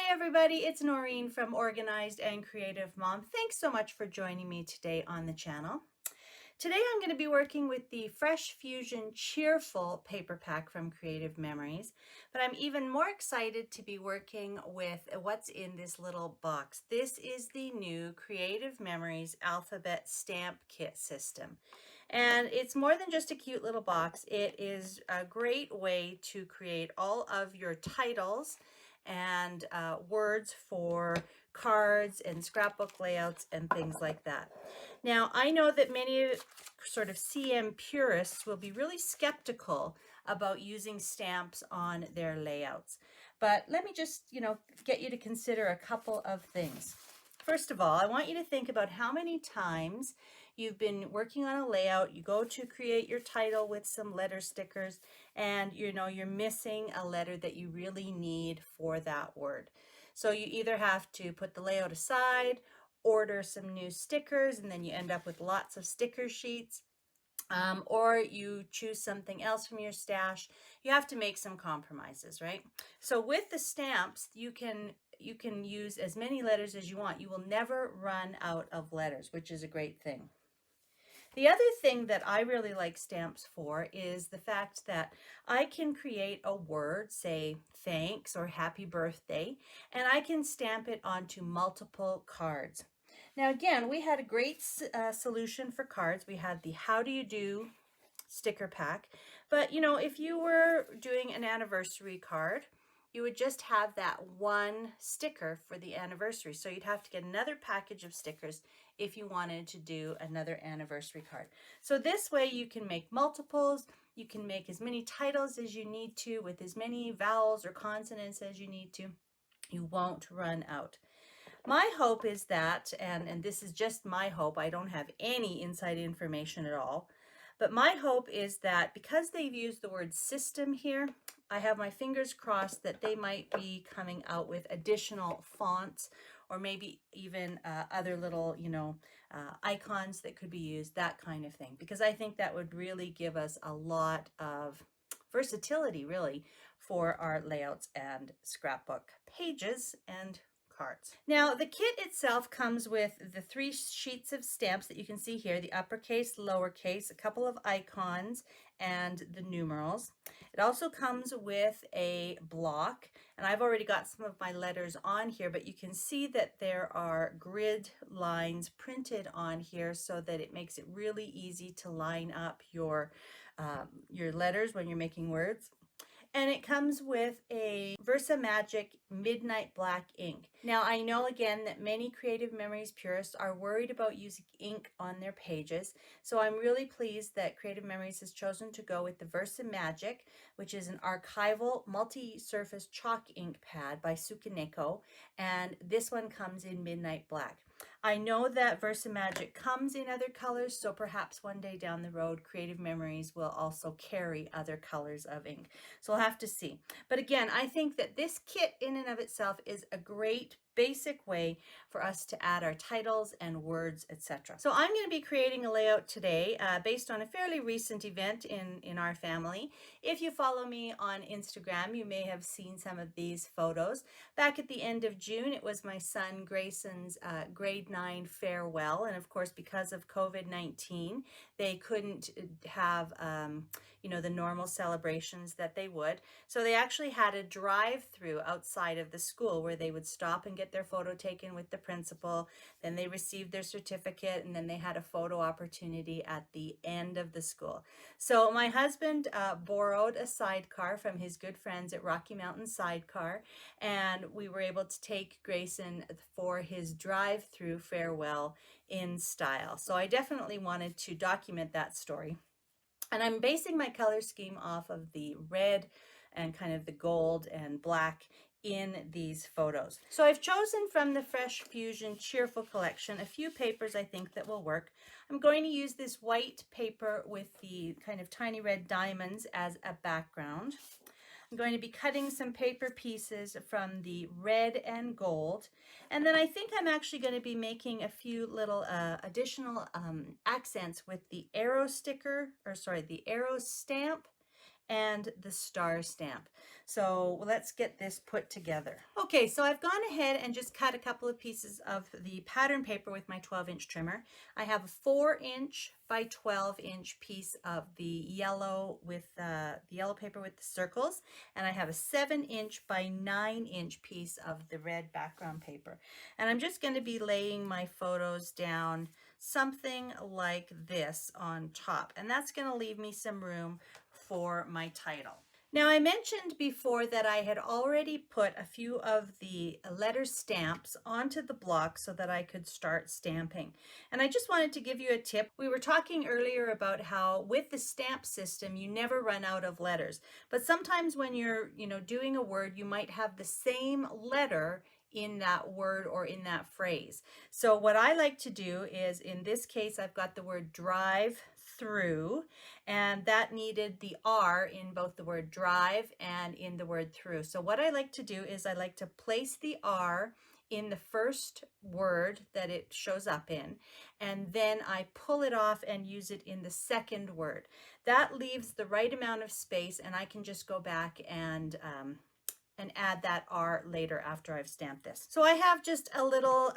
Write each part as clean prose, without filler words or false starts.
Hi everybody, it's Noreen from Organized and Creative Mom. Thanks so much for joining me today on the channel. Today I'm going to be working with the Fresh Fusion Cheerful paper pack from Creative Memories, but I'm even more excited to be working with what's in this little box. This is the new Creative Memories alphabet stamp kit system. And it's more than just a cute little box. It is a great way to create all of your titles and words for cards and scrapbook layouts and things like that. Now, I know that many sort of CM purists will be really skeptical about using stamps on their layouts. But let me just, get you to consider a couple of things. First of all, I want you to think about how many times you've been working on a layout, you go to create your title with some letter stickers, and you're missing a letter that you really need for that word. So you either have to put the layout aside, order some new stickers, and then you end up with lots of sticker sheets, or you choose something else from your stash. You have to make some compromises, right? So with the stamps, you can use as many letters as you want. You will never run out of letters, which is a great thing. The other thing that I really like stamps for is the fact that I can create a word, say thanks or happy birthday, and I can stamp it onto multiple cards. Now again, we had a great solution for cards. We had the How Do You Do sticker pack, but if you were doing an anniversary card, you would just have that one sticker for the anniversary. So you'd have to get another package of stickers if you wanted to do another anniversary card. So this way you can make multiples, you can make as many titles as you need to with as many vowels or consonants as you need to. You won't run out. My hope is that, and this is just my hope, I don't have any inside information at all, but my hope is that because they've used the word system here, I have my fingers crossed that they might be coming out with additional fonts or maybe even other little, icons that could be used, that kind of thing, because I think that would really give us a lot of versatility, really, for our layouts and scrapbook pages and cards. Now, the kit itself comes with the 3 sheets of stamps that you can see here, the uppercase, lowercase, a couple of icons, and the numerals. It also comes with a block, and I've already got some of my letters on here, but you can see that there are grid lines printed on here so that it makes it really easy to line up your letters when you're making words. And it comes with a Versa Magic Midnight Black ink. Now, I know again that many Creative Memories purists are worried about using ink on their pages, so I'm really pleased that Creative Memories has chosen to go with the Versa Magic, which is an archival multi-surface chalk ink pad by Sukaneko, and this one comes in Midnight Black. I know that Versa Magic comes in other colors, so perhaps one day down the road, Creative Memories will also carry other colors of ink. So we'll have to see. But again, I think that this kit in and of itself is a great basic way for us to add our titles and words, etc. So I'm going to be creating a layout today based on a fairly recent event in our family. If you follow me on Instagram, you may have seen some of these photos. Back at the end of June, it was my son Grayson's grade 9 farewell, and of course because of COVID-19 they couldn't have the normal celebrations that they would. So they actually had a drive-through outside of the school where they would stop and get their photo taken with the principal. Then they received their certificate, and then they had a photo opportunity at the end of the school. So my husband borrowed a sidecar from his good friends at Rocky Mountain Sidecar, and we were able to take Grayson for his drive-through farewell in style. So I definitely wanted to document that story. And I'm basing my color scheme off of the red and kind of the gold and black in these photos. So I've chosen from the Fresh Fusion Cheerful collection a few papers I think that will work. I'm going to use this white paper with the kind of tiny red diamonds as a background. I'm going to be cutting some paper pieces from the red and gold. And then I think I'm actually going to be making a few little additional accents with the arrow sticker, or sorry, the arrow stamp and the star stamp. So let's get this put together. Okay, so I've gone ahead and just cut a couple of pieces of the pattern paper with my 12-inch trimmer. I have a 4-inch by 12-inch piece of the yellow with the yellow paper with the circles, and I have a 7-inch by 9-inch piece of the red background paper. And I'm just going to be laying my photos down something like this on top, and that's going to leave me some room for my title. Now, I mentioned before that I had already put a few of the letter stamps onto the block so that I could start stamping. And I just wanted to give you a tip. We were talking earlier about how with the stamp system, you never run out of letters. But sometimes when you're, doing a word, you might have the same letter in that word or in that phrase. So what I like to do is, in this case, I've got the word drive through, and that needed the R in both the word drive and in the word through. So what I like to do is I like to place the R in the first word that it shows up in, and then I pull it off and use it in the second word. That leaves the right amount of space, and I can just go back and add that R later after I've stamped this. So I have just a little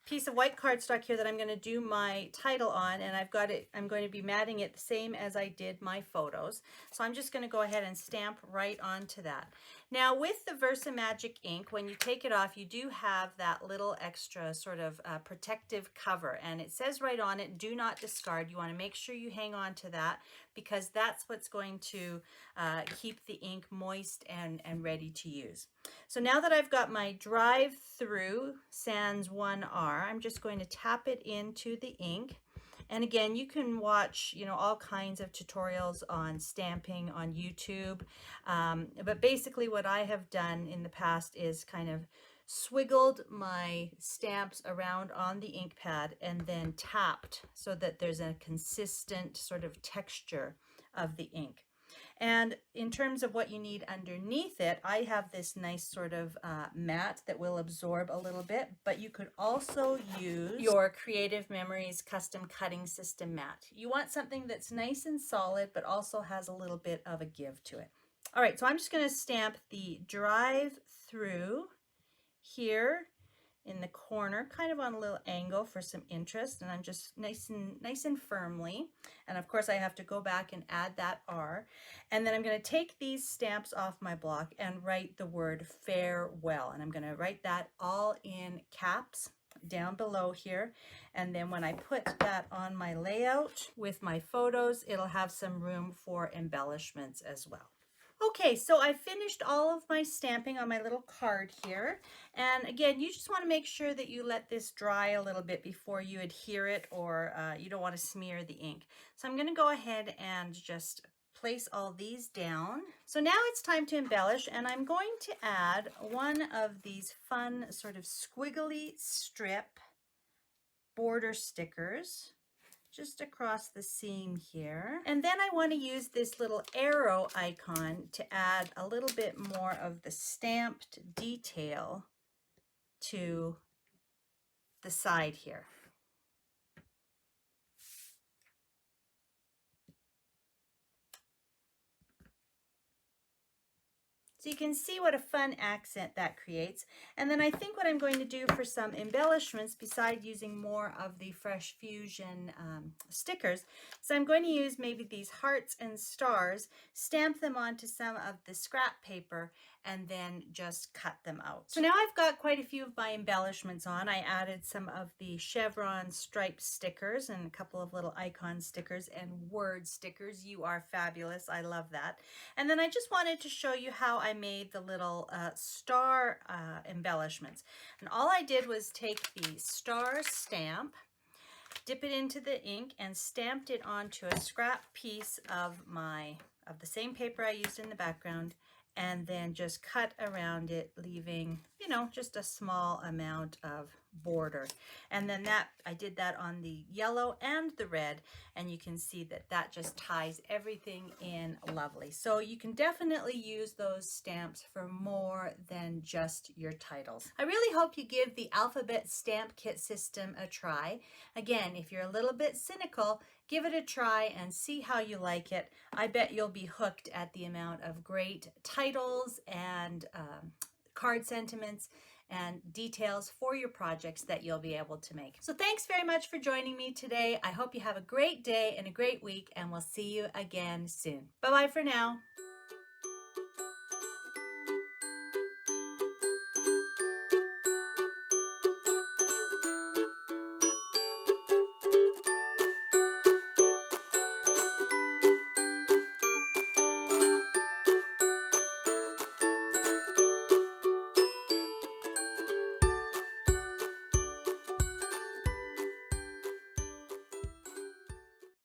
piece of white cardstock here that I'm going to do my title on, and I've got it, I'm going to be matting it the same as I did my photos. So I'm just going to go ahead and stamp right onto that. Now with the Versamagic ink, when you take it off, you do have that little extra sort of protective cover, and it says right on it, do not discard. You want to make sure you hang on to that, because that's what's going to keep the ink moist and ready to use. So now that I've got my drive through sans 1R, I'm just going to tap it into the ink. And again, you can watch, all kinds of tutorials on stamping on YouTube. But basically what I have done in the past is kind of swiggled my stamps around on the ink pad and then tapped so that there's a consistent sort of texture of the ink. And in terms of what you need underneath it, I have this nice sort of mat that will absorb a little bit, but you could also use your Creative Memories custom cutting system mat. You want something that's nice and solid, but also has a little bit of a give to it. All right, so I'm just going to stamp the drive through here in the corner, kind of on a little angle for some interest, and I'm just nice and firmly. And of course I have to go back and add that R. And then I'm going to take these stamps off my block and write the word farewell, and I'm going to write that all in caps down below here. And then when I put that on my layout with my photos, it'll have some room for embellishments as well. Okay, so I finished all of my stamping on my little card here. And again, you just want to make sure that you let this dry a little bit before you adhere it, or you don't want to smear the ink. So I'm going to go ahead and just place all these down. So now it's time to embellish, and I'm going to add one of these fun sort of squiggly strip border stickers just across the seam here. And then I want to use this little arrow icon to add a little bit more of the stamped detail to the side here. So you can see what a fun accent that creates. And then I think what I'm going to do for some embellishments, besides using more of the Fresh Fusion stickers, so I'm going to use maybe these hearts and stars, stamp them onto some of the scrap paper, and then just cut them out. So now I've got quite a few of my embellishments on. I added some of the chevron stripe stickers and a couple of little icon stickers and word stickers. You are fabulous. I love that. And then I just wanted to show you how I made the little star embellishments. And all I did was take the star stamp, dip it into the ink, and stamped it onto a scrap piece of the same paper I used in the background, and then just cut around it, leaving, just a small amount of border. And then I did that on the yellow and the red, and you can see that just ties everything in lovely. So you can definitely use those stamps for more than just your titles. I really hope you give the alphabet stamp kit system a try. Again, if you're a little bit cynical, Give it a try and see how you like it. I bet you'll be hooked at the amount of great titles and card sentiments and details for your projects that you'll be able to make. So thanks very much for joining me today. I hope you have a great day and a great week, and we'll see you again soon. Bye-bye for now.